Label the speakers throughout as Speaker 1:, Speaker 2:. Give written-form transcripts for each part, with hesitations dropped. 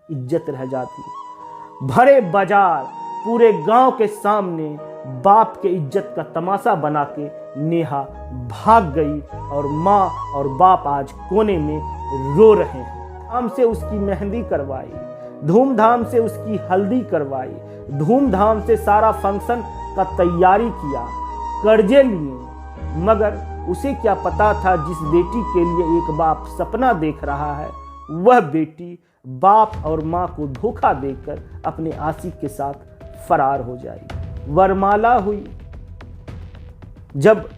Speaker 1: इज्जत रह जाती। भरे बाजार पूरे गांव के सामने बाप के इज्जत का तमाशा बना के नेहा भाग गई और माँ और बाप आज कोने में रो रहे हैं। धूमधाम से उसकी मेहंदी करवाई, धूमधाम से उसकी हल्दी करवाई, धूमधाम से सारा फंक्शन का तैयारी किया, कर्जे लिए, मगर उसे क्या पता था जिस बेटी के लिए एक बाप सपना देख रहा है वह बेटी बाप और माँ को धोखा देकर अपने आशिक के साथ फरार हो जाएगी। वरमाला हुई। जब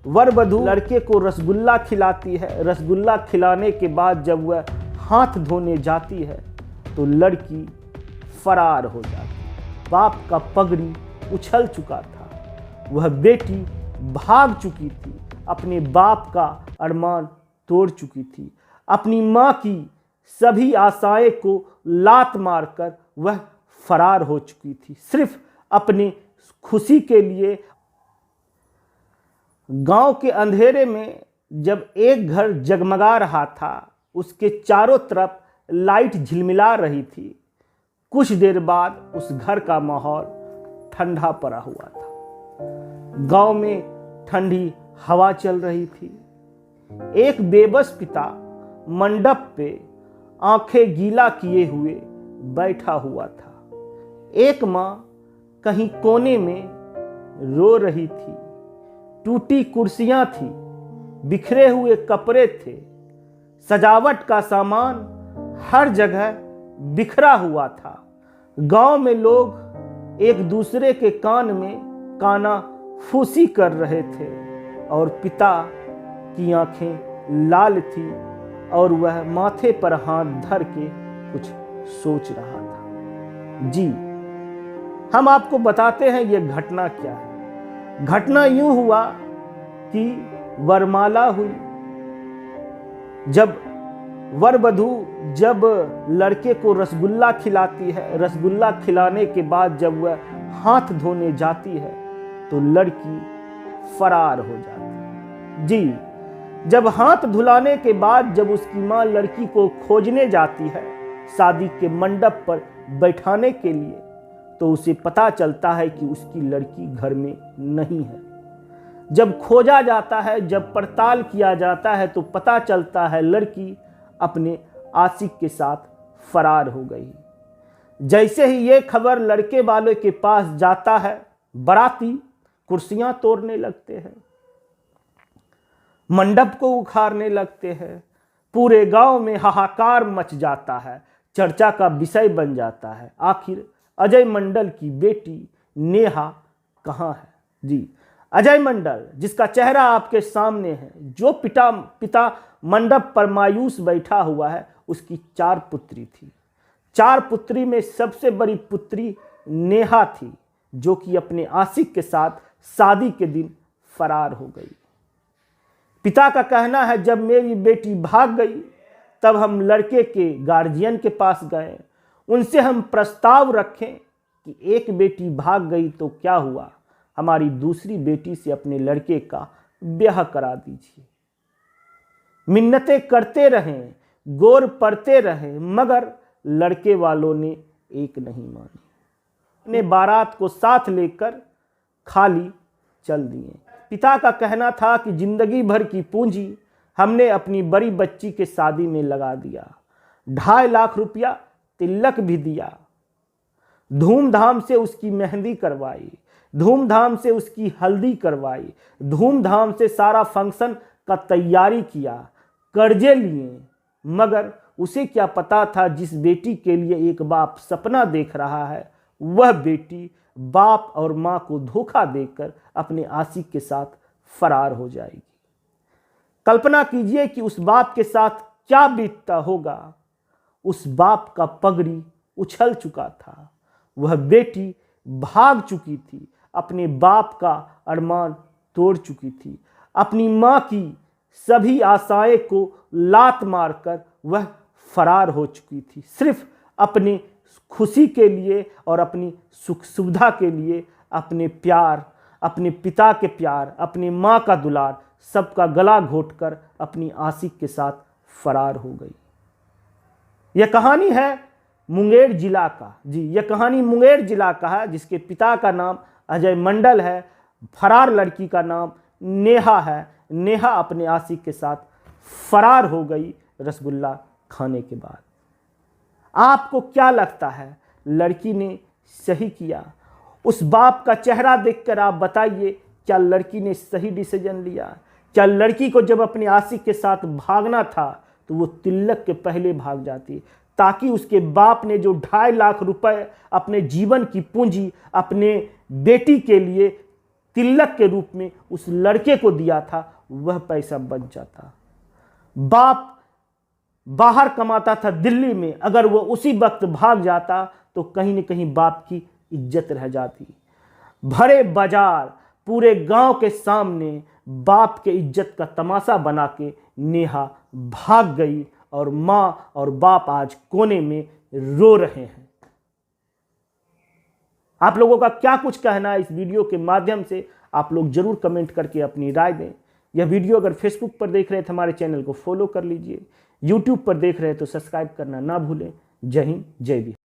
Speaker 1: वर वधू लड़के को रसगुल्ला खिलाती है, रसगुल्ला खिलाने के बाद जब वह हाथ धोने जाती है तो लड़की फरार हो जाती। बाप का पगड़ी उछल चुका था, वह बेटी भाग चुकी थी, अपने बाप का अरमान तोड़ चुकी थी, अपनी माँ की सभी आशाएं को लात मारकर वह फरार हो चुकी थी, सिर्फ अपनी खुशी के लिए। गांव के अंधेरे में जब एक घर जगमगा रहा था, उसके चारों तरफ लाइट झिलमिला रही थी, कुछ देर बाद उस घर का माहौल ठंडा पड़ा हुआ था। गांव में ठंडी हवा चल रही थी। एक बेबस पिता मंडप पे आंखें गीला किए हुए बैठा हुआ था। एक माँ कहीं कोने में रो रही थी। टूटी कुर्सियां थी, बिखरे हुए कपड़े थे, सजावट का सामान हर जगह बिखरा हुआ था। गांव में लोग एक दूसरे के कान में काना फूसी कर रहे थे और पिता की आंखें लाल थी और वह माथे पर हाथ धर के कुछ सोच रहा था। जी, हम आपको बताते हैं यह घटना क्या है। घटना यूं हुआ कि वरमाला हुई। जब वर वधू जब लड़के को रसगुल्ला खिलाती है, रसगुल्ला खिलाने के बाद जब वह हाथ धोने जाती है तो लड़की फरार हो जाती है। जी, जब हाथ धुलाने के बाद जब उसकी माँ लड़की को खोजने जाती है शादी के मंडप पर बैठाने के लिए, तो उसे पता चलता है कि उसकी लड़की घर में नहीं है। जब खोजा जाता है, जब पड़ताल किया जाता है तो पता चलता है लड़की अपने आशिक के साथ फरार हो गई। जैसे ही ये खबर लड़के वालों के पास जाता है, बाराती कुर्सियां तोड़ने लगते हैं, मंडप को उखाड़ने लगते हैं, पूरे गांव में हाहाकार मच जाता है, चर्चा का विषय बन जाता है। आखिर अजय मंडल की बेटी नेहा कहाँ है? जी, अजय मंडल जिसका चेहरा आपके सामने है, जो पिता मंडप पर मायूस बैठा हुआ है, उसकी 4 पुत्री थी। 4 पुत्री में सबसे बड़ी पुत्री नेहा थी, जो कि अपने आशिक के साथ शादी के दिन फरार हो गई। पिता का कहना है जब मेरी बेटी भाग गई तब हम लड़के के गार्जियन के पास गए, उनसे हम प्रस्ताव रखें कि एक बेटी भाग गई तो क्या हुआ, हमारी दूसरी बेटी से अपने लड़के का ब्याह करा दीजिए। मिन्नतें करते रहें, गौर पड़ते रहे, मगर लड़के वालों ने एक नहीं मानी। अपने बारात को साथ लेकर खाली चल दिए। पिता का कहना था कि जिंदगी भर की पूंजी हमने अपनी बड़ी बच्ची के शादी में लगा दिया, 2.5 लाख रुपया तिलक भी दिया, धूमधाम से उसकी मेहंदी करवाई, धूमधाम से उसकी हल्दी करवाई, धूमधाम से सारा फंक्शन का तैयारी किया, कर्जे लिए, मगर उसे क्या पता था जिस बेटी के लिए एक बाप सपना देख रहा है वह बेटी बाप और माँ को धोखा देकर अपने आशिक के साथ फरार हो जाएगी। कल्पना कीजिए कि उस बाप के साथ क्या बीतता होगा। उस बाप का पगड़ी उछल चुका था, वह बेटी भाग चुकी थी, अपने बाप का अरमान तोड़ चुकी थी, अपनी माँ की सभी आशाएं को लात मारकर वह फरार हो चुकी थी, सिर्फ अपनी खुशी के लिए और अपनी सुख सुविधा के लिए। अपने प्यार, अपने पिता के प्यार, अपनी माँ का दुलार सबका गला घोटकर अपनी आशिक के साथ फरार हो गई। यह कहानी है मुंगेर जिला का, जी यह कहानी मुंगेर जिला का है, जिसके पिता का नाम अजय मंडल है। फरार लड़की का नाम नेहा है। नेहा अपने आशिक के साथ फरार हो गई रसगुल्ला खाने के बाद। आपको क्या लगता है लड़की ने सही किया? उस बाप का चेहरा देखकर आप बताइए, क्या लड़की ने सही डिसीजन लिया? क्या लड़की को जब अपने आशिक के साथ भागना था तो वो तिलक के पहले भाग जाती, ताकि उसके बाप ने जो 2.5 लाख रुपए अपने जीवन की पूंजी अपने बेटी के लिए तिलक के रूप में उस लड़के को दिया था, वह पैसा बच जाता। बाप बाहर कमाता था दिल्ली में, अगर वो उसी वक्त भाग जाता तो कहीं न कहीं बाप की इज्जत रह जाती। भरे बाजार, पूरे गांव के सामने बाप के इज्जत का तमाशा बना के नेहा भाग गई और मां और बाप आज कोने में रो रहे हैं। आप लोगों का क्या कुछ कहना है इस वीडियो के माध्यम से? आप लोग जरूर कमेंट करके अपनी राय दें। यह वीडियो अगर फेसबुक पर देख रहे हैं तो हमारे चैनल को फॉलो कर लीजिए, यूट्यूब पर देख रहे हैं तो सब्सक्राइब करना ना भूलें। जय हिंद, जय बिहार।